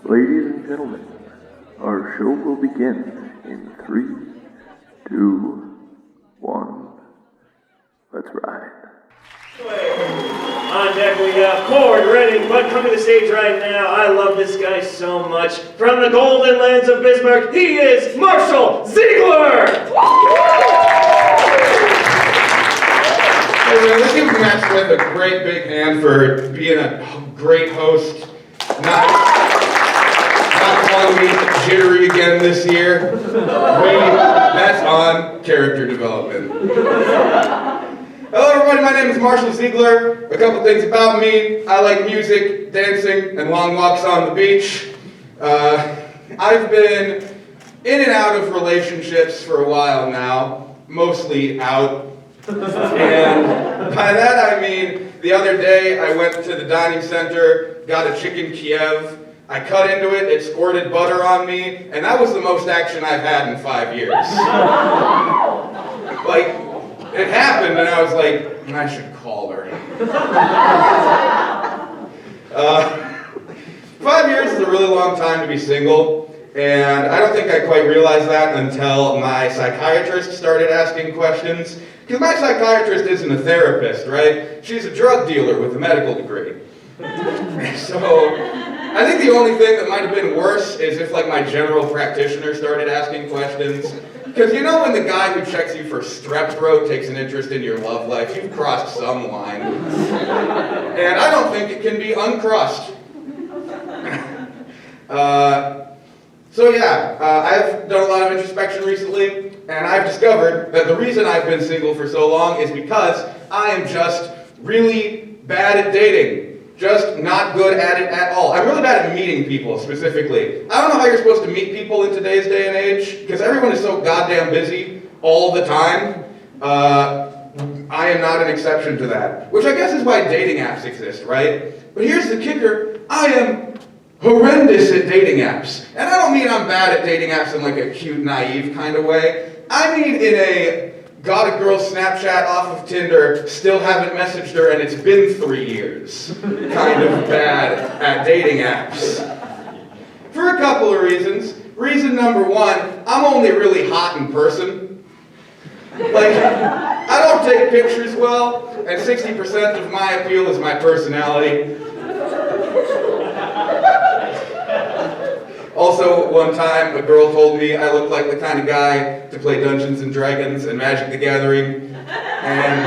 Ladies and gentlemen, our show will begin in 3, 2, 1. Let's ride. On deck we have Cord, Redding, but coming to stage right now, I love this guy so much. From the golden lands of Bismarck, he is Marshall Ziegler! Hey, let's give Matt Smith a great big hand for being a great host. Not calling me jittery again this year. That's on character development. Hello everybody, my name is Marshall Ziegler. A couple things about me. I like music, dancing, and long walks on the beach. I've been in and out of relationships for a while now, mostly out. And by that I mean, the other day I went to the dining center, got a chicken Kiev, I cut into it, it squirted butter on me, and that was the most action I've had in 5 years. Like, it happened, and I was like, I should call her. 5 years is a really long time to be single, and I don't think I quite realized that until my psychiatrist started asking questions. Because my psychiatrist isn't a therapist, right? She's a drug dealer with a medical degree. So, I think the only thing that might have been worse is if like my general practitioner started asking questions. Because you know when the guy who checks you for strep throat takes an interest in your love life, you've crossed some line. And I don't think it can be uncrossed. I've done a lot of introspection recently, and I've discovered that the reason I've been single for so long is because I am just really bad at dating. Just not good at it at all. I'm really bad at meeting people, specifically. I don't know how you're supposed to meet people in today's day and age, because everyone is so goddamn busy all the time. I am not an exception to that. Which I guess is why dating apps exist, right? But here's the kicker. I am horrendous at dating apps. And I don't mean I'm bad at dating apps in like a cute, naive kind of way. I mean in a got a girl Snapchat off of Tinder, still haven't messaged her, and it's been 3 years. Kind of bad at dating apps. For a couple of reasons. Reason number one, I'm only really hot in person. Like, I don't take pictures well, and 60% of my appeal is my personality. Also, one time, a girl told me I looked like the kind of guy to play Dungeons & Dragons and Magic the Gathering, and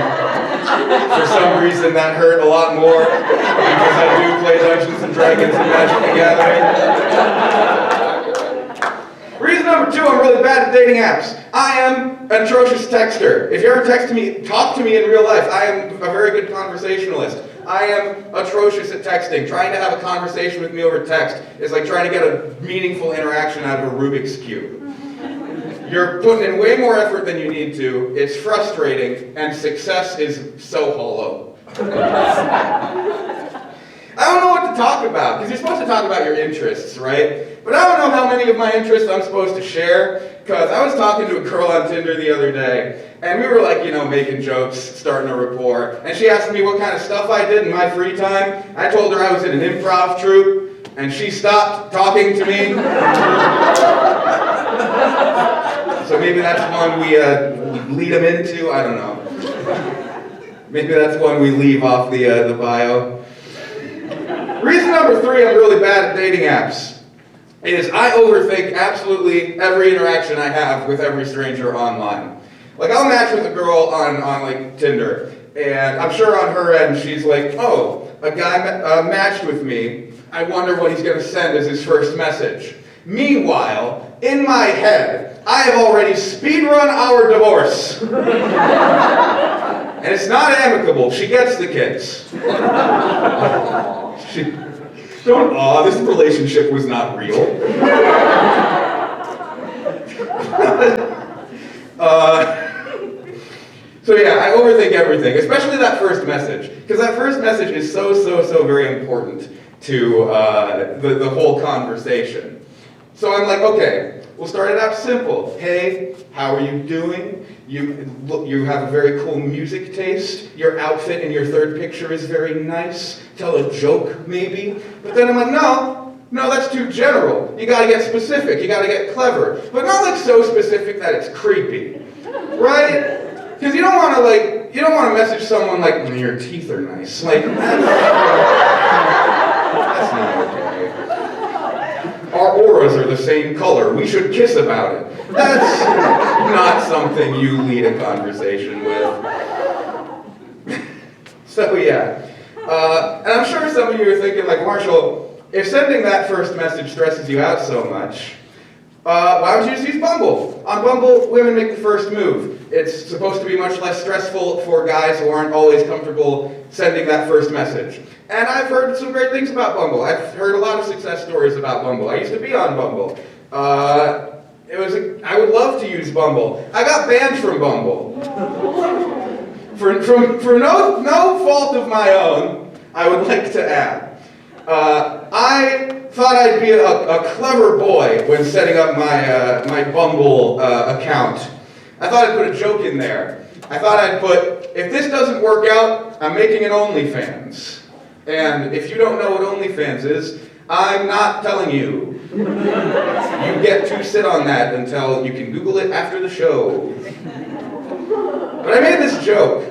for some reason that hurt a lot more, because I do play Dungeons & Dragons and Magic the Gathering. Reason number two, I'm really bad at dating apps. I am an atrocious texter. If you ever talk to me in real life, I am a very good conversationalist. I am atrocious at texting. Trying to have a conversation with me over text is like trying to get a meaningful interaction out of a Rubik's Cube. You're putting in way more effort than you need to, it's frustrating, and success is so hollow. I don't know what to talk about, because you're supposed to talk about your interests, right? But I don't know how many of my interests I'm supposed to share, because I was talking to a girl on Tinder the other day, and we were like, making jokes, starting a rapport, and she asked me what kind of stuff I did in my free time. I told her I was in an improv troupe, and she stopped talking to me. So maybe that's one we lead them into, I don't know. Maybe that's one we leave off the bio. Reason number three, I'm really bad at dating apps, is I overthink absolutely every interaction I have with every stranger online. Like, I'll match with a girl on like, Tinder, and I'm sure on her end she's like, oh, a guy matched with me, I wonder what he's going to send as his first message. Meanwhile, in my head, I have already speedrun our divorce. And it's not amicable, she gets the kids. This relationship was not real. I overthink everything, especially that first message. Because that first message is so very important to the whole conversation. So I'm like, okay, we'll start it out simple. Hey, how are you doing? You have a very cool music taste. Your outfit in your third picture is very nice. Tell a joke, maybe. But then I'm like, no, No, that's too general. You gotta get specific, you gotta get clever. But not like so specific that it's creepy. Right? Because you don't wanna message someone like, your teeth are nice. Like, that's not okay. Our auras are the same color. We should kiss about it. That's not something you lead a conversation with. So yeah. And I'm sure some of you are thinking like, Marshall, if sending that first message stresses you out so much, why don't you just use Bumble? On Bumble, women make the first move. It's supposed to be much less stressful for guys who aren't always comfortable sending that first message. And I've heard some great things about Bumble. I've heard a lot of success stories about Bumble. I used to be on Bumble. I would love to use Bumble. I got banned from Bumble. For no fault of my own, I would like to add. I thought I'd be a clever boy when setting up my Bumble account. I thought I'd put a joke in there. I thought I'd put, if this doesn't work out, I'm making an OnlyFans. And if you don't know what OnlyFans is, I'm not telling you. You get to sit on that until you can Google it after the show. But I made this joke,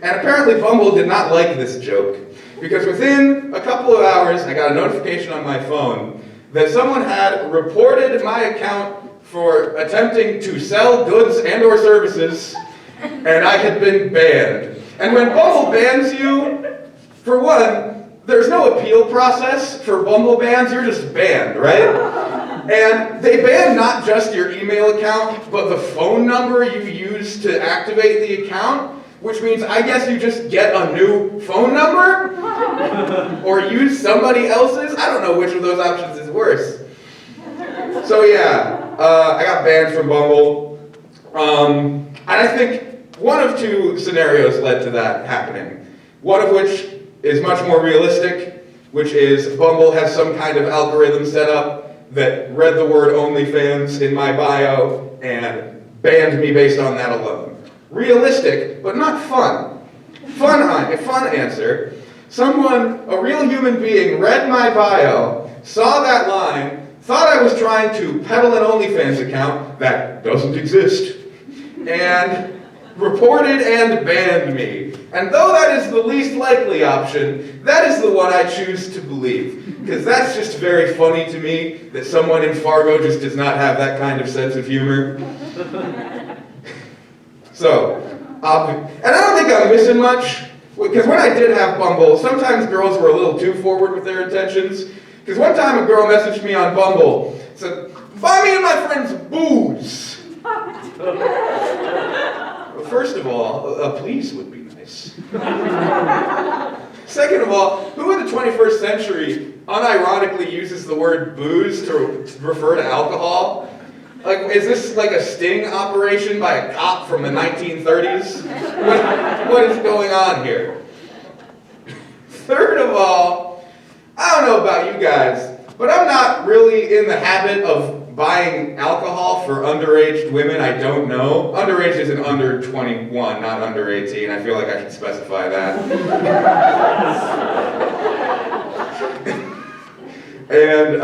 and apparently Bumble did not like this joke, because within a couple of hours, I got a notification on my phone that someone had reported my account for attempting to sell goods and or services, and I had been banned. And when Bumble bans you, for one, there's no appeal process for Bumble bans, you're just banned, right? And they ban not just your email account, but the phone number you use to activate the account, which means I guess you just get a new phone number? Or use somebody else's? I don't know which of those options is worse. So yeah, I got banned from Bumble. And I think one of two scenarios led to that happening. One of which is much more realistic, which is Bumble has some kind of algorithm set up that read the word OnlyFans in my bio and banned me based on that alone. Realistic, but not fun. Fun answer. Someone, a real human being, read my bio, saw that line, thought I was trying to peddle an OnlyFans account that doesn't exist, and reported and banned me. And though that is the least likely option, that is the one I choose to believe. Because that's just very funny to me that someone in Fargo just does not have that kind of sense of humor. So, and I don't think I'm missing much, because when I did have Bumble, sometimes girls were a little too forward with their intentions. Because one time a girl messaged me on Bumble, said, "Buy me and my friends booze." Well, first of all, a please would be nice. Second of all, who in the 21st century unironically uses the word booze to refer to alcohol? Like, is this like a sting operation by a cop from the 1930s? What is going on here? Third of all, I don't know about you guys, but I'm not really in the habit of buying alcohol for underage women I don't know. Underage is an under 21, not under 18. I feel like I should specify that. And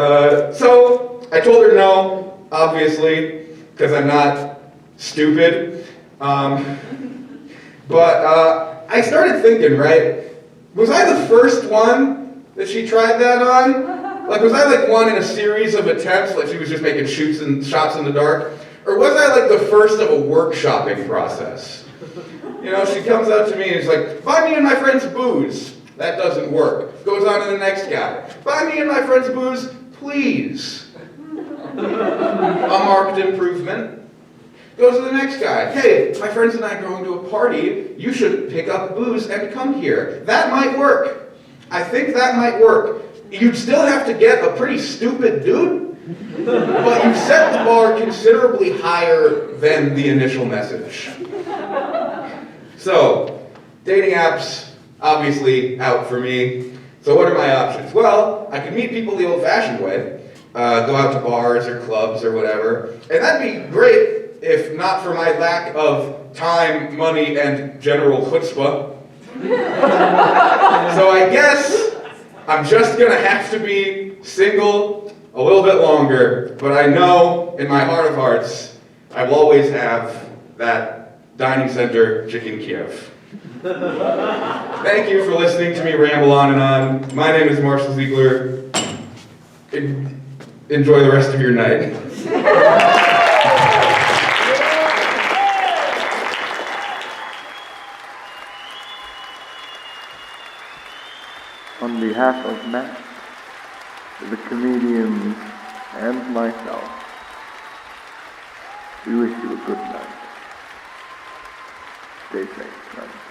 so I told her no. Obviously, because I'm not stupid. But I started thinking, right? Was I the first one that she tried that on? Like, was I like one in a series of attempts, like she was just making shots in the dark? Or was I like the first of a workshopping process? You know, she comes up to me and is like, "Buy me and my friends booze." That doesn't work. Goes on to the next guy. "Buy me and my friends booze, please." A marked improvement. Goes to the next guy. "Hey, my friends and I are going to a party. You should pick up booze and come here." That might work. I think that might work. You'd still have to get a pretty stupid dude, but you've set the bar considerably higher than the initial message. So, dating apps, obviously out for me. So what are my options? Well, I could meet people the old-fashioned way. Go out to bars or clubs or whatever. And that'd be great if not for my lack of time, money, and general chutzpah. So I guess I'm just gonna have to be single a little bit longer, but I know in my heart of hearts, I will always have that dining center chicken Kiev. Thank you for listening to me ramble on and on. My name is Marshall Ziegler. Enjoy the rest of your night. On behalf of Matt, the comedians, and myself, we wish you a good night. Stay safe, friends.